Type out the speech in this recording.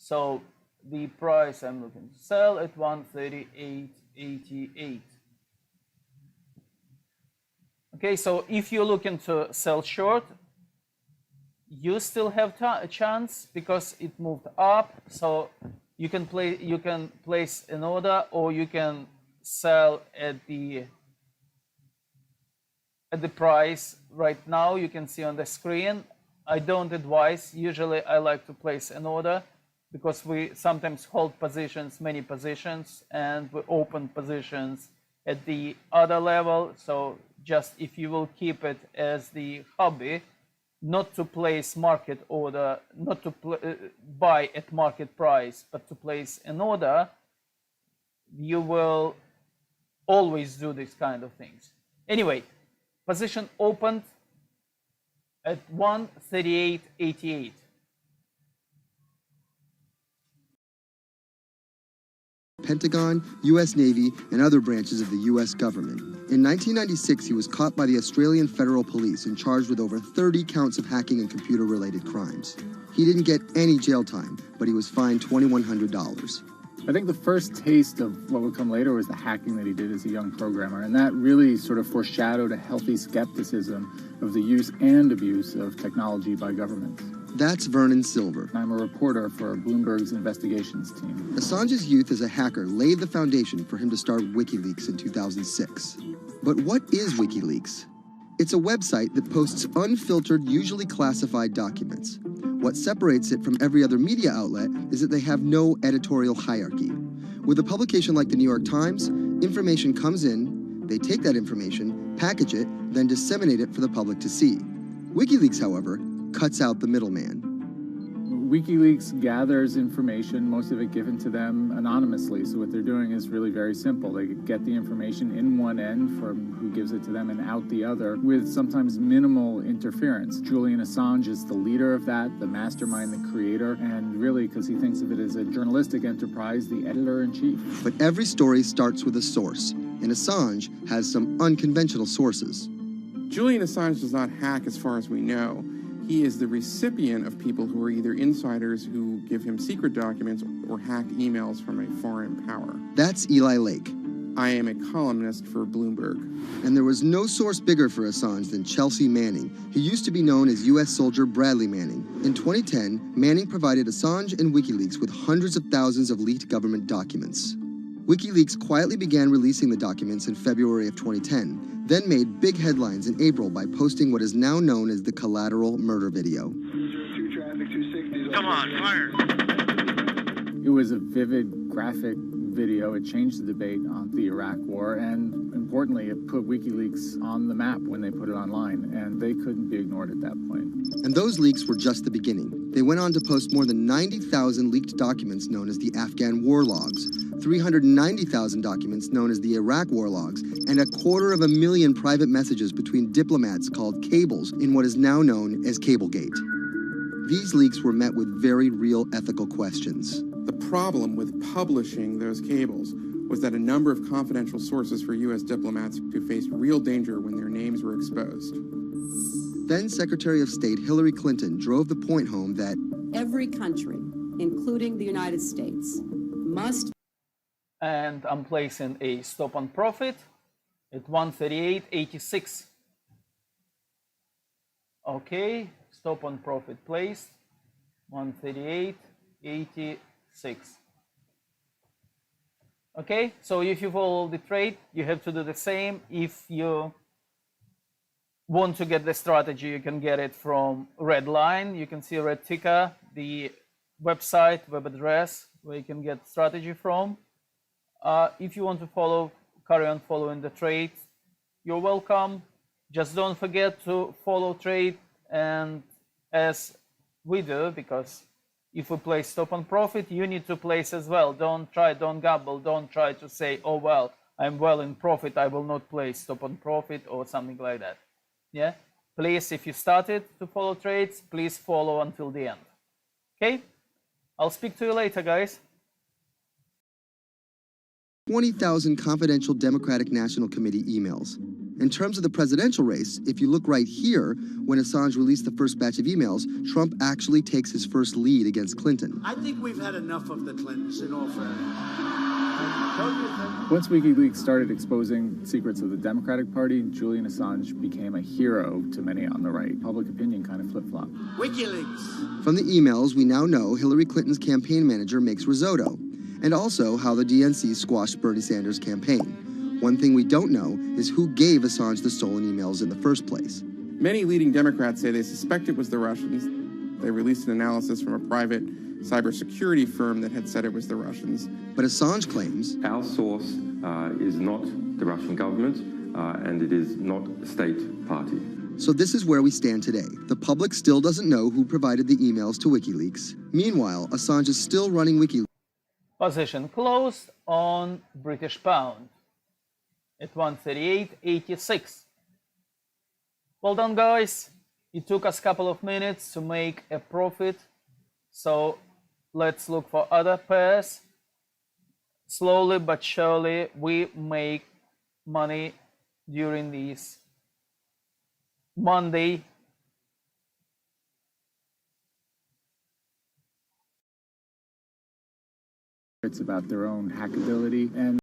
So the price I'm looking to sell at 138.88. Okay, so if you're looking to sell short, you still have a chance because it moved up. So you can place an order, or you can sell at the price right now you can see on the screen. I don't advise. Usually I like to place an order because we sometimes hold positions, many positions, and we open positions at the other level. So just if you will keep it as the hobby, not to place market order, not to buy at market price, but to place an order, you will always do these kind of things. Anyway, position opened at 138.88. Pentagon, U.S. Navy, and other branches of the U.S. government. In 1996, he was caught by the Australian Federal Police and charged with over 30 counts of hacking and computer-related crimes. He didn't get any jail time, but he was fined $2,100. I think the first taste of what would come later was the hacking that he did as a young programmer, and that really sort of foreshadowed a healthy skepticism of the use and abuse of technology by governments. That's Vernon Silver. I'm a reporter for Bloomberg's investigations team. Assange's youth as a hacker laid the foundation for him to start WikiLeaks in 2006. But what is WikiLeaks? It's a website that posts unfiltered, usually classified documents. What separates it from every other media outlet is that they have no editorial hierarchy. With a publication like the New York Times, information comes in, they take that information, package it, then disseminate it for the public to see. WikiLeaks, however, cuts out the middleman. WikiLeaks gathers information, most of it given to them anonymously. So what they're doing is really very simple. They get the information in one end from who gives it to them and out the other with sometimes minimal interference. Julian Assange is the leader of that, the mastermind, the creator, and really, because he thinks of it as a journalistic enterprise, the editor-in-chief. But every story starts with a source, and Assange has some unconventional sources. Julian Assange does not hack as far as we know. He is the recipient of people who are either insiders who give him secret documents or hacked emails from a foreign power. That's Eli Lake. I am a columnist for Bloomberg. And there was no source bigger for Assange than Chelsea Manning, who used to be known as U.S. soldier Bradley Manning. In 2010, Manning provided Assange and WikiLeaks with hundreds of thousands of leaked government documents. WikiLeaks quietly began releasing the documents in February of 2010, then made big headlines in April by posting what is now known as the collateral murder video. Come on, fire! It was a vivid, graphic video. It changed the debate on the Iraq War, and importantly, it put WikiLeaks on the map when they put it online, and they couldn't be ignored at that point. And those leaks were just the beginning. They went on to post more than 90,000 leaked documents known as the Afghan war logs, 390,000 documents known as the Iraq war logs, and 250,000 private messages between diplomats called cables in what is now known as Cablegate. These leaks were met with very real ethical questions. The problem with publishing those cables was that a number of confidential sources for U.S. diplomats who faced real danger when their names were exposed. Then Secretary of State Hillary Clinton drove the point home that every country, including the United States, must... And I'm placing a stop on profit at 138.86. Okay, stop on profit placed, 138.86. Okay, so if you follow the trade, you have to do the same. If you want to get the strategy, you can get it from red line. You can see a red ticker, the website, web address where you can get strategy from. If you want to carry on following the trade, you're welcome. Just don't forget to follow trade, and as we do, because if we place stop on profit, you need to place as well. Don't gamble, don't try to say, oh well, I'm well in profit, I will not place stop on profit or something like that. Yeah, please, if you started to follow trades, please follow until the end. Okay, I'll speak to you later, guys. 20,000 confidential Democratic National Committee emails, In terms of the presidential race, if you look right here, when Assange released the first batch of emails, Trump actually takes his first lead against Clinton. I think we've had enough of the Clintons, in all fairness. Once WikiLeaks started exposing secrets of the Democratic Party, Julian Assange became a hero to many on the right. Public opinion kind of flip-flopped. WikiLeaks. From the emails, we now know Hillary Clinton's campaign manager makes risotto, and also how the DNC squashed Bernie Sanders' campaign. One thing we don't know is who gave Assange the stolen emails in the first place. Many leading Democrats say they suspect it was the Russians. They released an analysis from a private cybersecurity firm that had said it was the Russians. But Assange claims our source is not the Russian government, and it is not a state party. So this is where we stand today. The public still doesn't know who provided the emails to WikiLeaks. Meanwhile, Assange is still running WikiLeaks. Position closed on British pound at 138.86. Well done, guys. It took us a couple of minutes to make a profit. So let's look for other pairs. Slowly but surely, we make money during this Monday. It's about their own hackability and